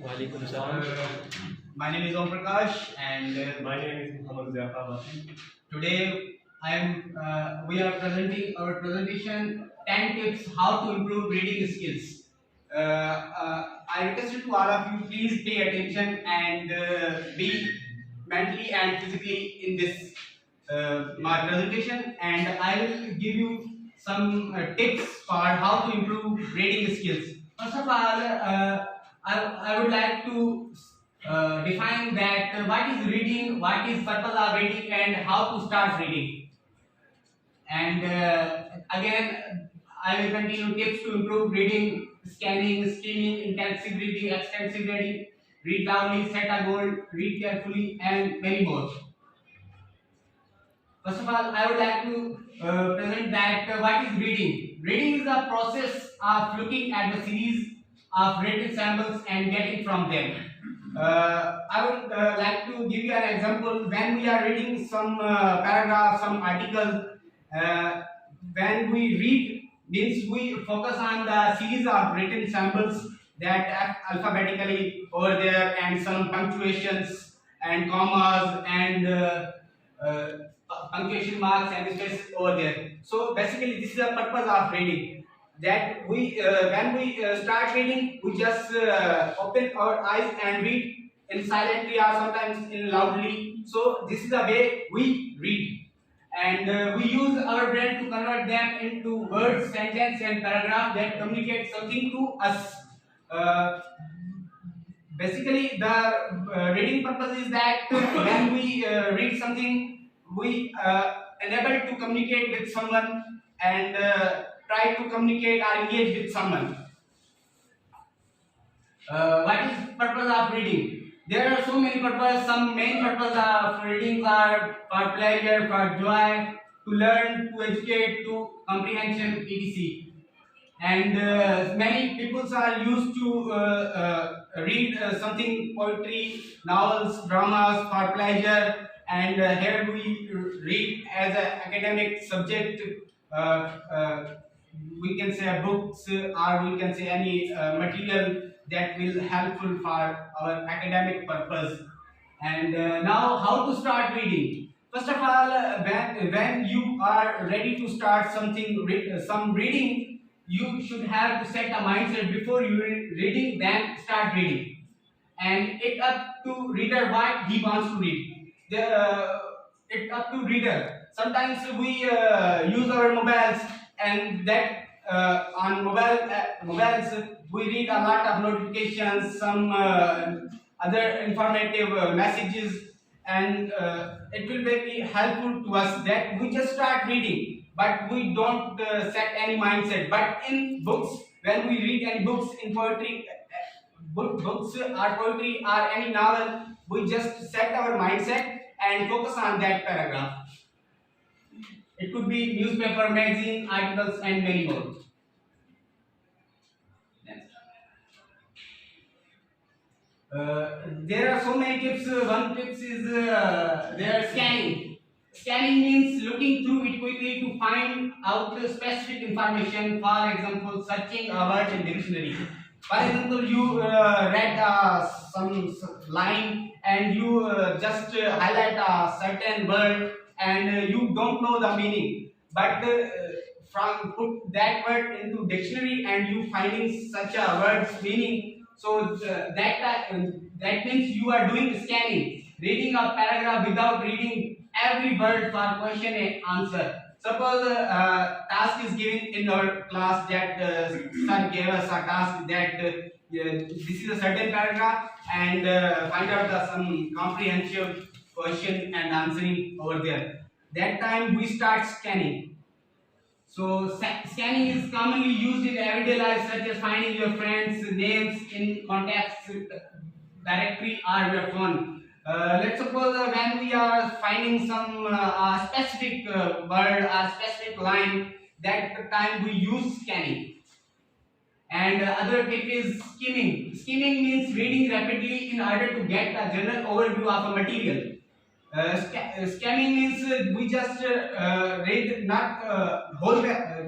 Walaikum salam. My name is Om Prakash, and My name is Muhammad Zafar. today we are presenting our presentation 10 tips how to improve reading skills. I request to all of you, please pay attention and be mentally and physically in this my presentation, and I will give you some tips for how to improve reading skills. First of all, I would like to define that what is reading, what is purpose of reading, and how to start reading. And again, I will continue tips to improve reading, scanning, skimming, intensive reading, extensive reading, read loudly, set a goal, read carefully, and many more. First of all, I would like to present that what is reading. Reading is a process of looking at the series of written samples and getting from them. I would like to give you an example. When we are reading some paragraph, some article, uh, when we read, means we focus on the series of written samples that alphabetically over there, and some punctuations and commas and uh, punctuation marks and spaces over there. So basically, this is the purpose of reading. That we when we start reading, we just open our eyes and read in silently or sometimes in loudly. So this is the way we read, and we use our brain to convert them into words, sentence, and paragraph that communicate something to us. Uh, Basically, the reading purpose is that when we read something, we enable to communicate with someone and try to communicate or engage with someone. What is purpose of reading? There are so many purposes. Some main purpose of reading are for pleasure, for joy, to learn, to educate, to comprehension, etc. And many people are used to read something poetry, novels, dramas for pleasure, and here we read as an academic subject. Uh, uh, we can say books, or we can say any material that will helpful for our academic purpose. And now, how to start reading? First of all, when you are ready to start something, some reading, you should have to set a mindset before you reading, then start reading, and it up to reader what he wants to read. It up to reader. Sometimes we use our mobiles, and that on mobiles we read a lot of notifications, some other informative messages, and it will be very helpful to us that we just start reading, but we don't set any mindset. But in books, when we read any books in poetry, books or poetry or any novel, we just set our mindset and focus on that paragraph. It could be newspaper, magazine, articles, and many more. There are so many tips. One tips is there scanning. Scanning means looking through it quickly to find out the specific information. For example, searching a word in dictionary. For example, you read line, and you just highlight a certain word, and you don't know the meaning. But from put that word into dictionary, and you finding such a word's meaning, so that means you are doing scanning, reading a paragraph without reading every word for question and answer. Suppose task is given in our class that sir gave us a task that this is a certain paragraph, and find out some comprehensive question and answering over there. That time we start scanning. So scanning is commonly used in everyday life, such as finding your friends' names in contacts directory or your phone. Let's suppose when we are finding some specific word or specific line, that time we use scanning. And other tip is skimming. Skimming means reading rapidly in order to get a general overview of a material. Scanning means we just read not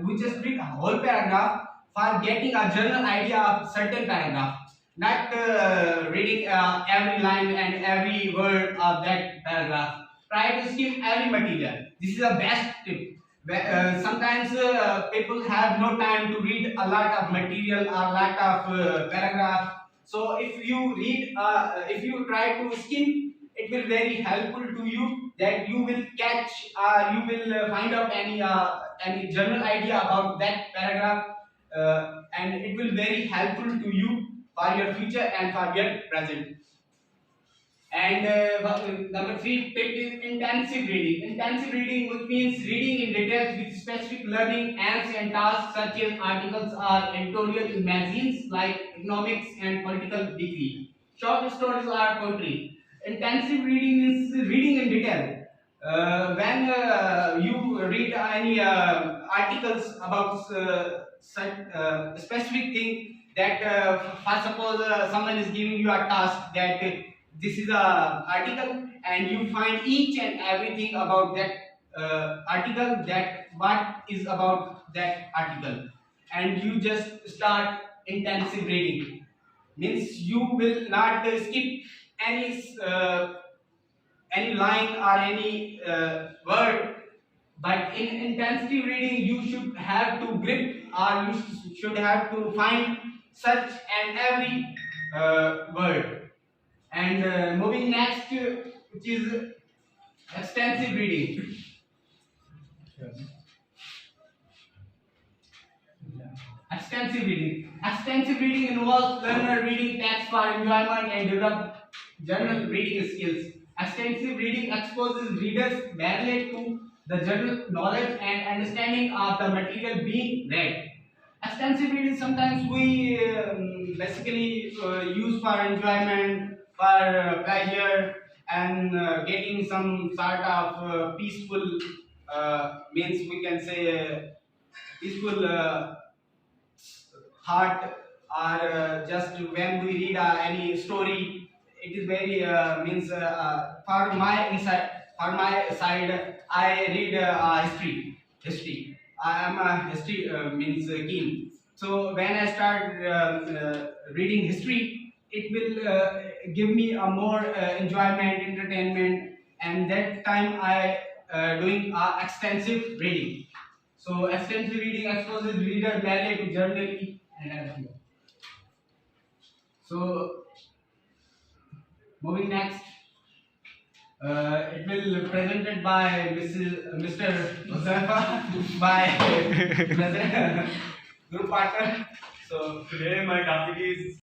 we just read a whole paragraph for getting a general idea of certain paragraph. not reading every line and every word of that paragraph. Try to skim every material. This is the best tip. Sometimes people have no time to read a lot of material or a lot of paragraph. So if you try to skim, it will very helpful to you that you will catch, you will find out any general idea about that paragraph, and it will very helpful to you for your future and for your present. And number three tip is intensive reading. Intensive reading, which means reading in details with specific learning aims and tasks such as articles or editorial in magazines like economics and political degree. Short stories or poetry. Intensive reading is reading in detail. When you read any articles about such specific thing, that for suppose someone is giving you a task that this is a article, and you find each and everything about that article, that what is about that article, and you just start intensive reading. Means you will not skip any line or any word, but in intensive reading you should have to grip, or you should have to find such and every word. And moving next, which is extensive reading. Extensive reading. Extensive reading involves learner reading text for enjoyment and develop general reading skills. Extensive reading exposes readers barely to the general knowledge and understanding of the material being read. Extensive reading sometimes we basically use for enjoyment, for pleasure, and getting some sort of peaceful, means we can say peaceful heart, or just when we read any story, it is very means for my side, I read history. I am a history means keen. So when I start reading history, it will give me a more enjoyment, entertainment, and that time I doing extensive reading. So extensive reading exposes reader barely to journally and everything. So moving next, it will presented by Mr. Mustafa by present group partner. So Today my topic is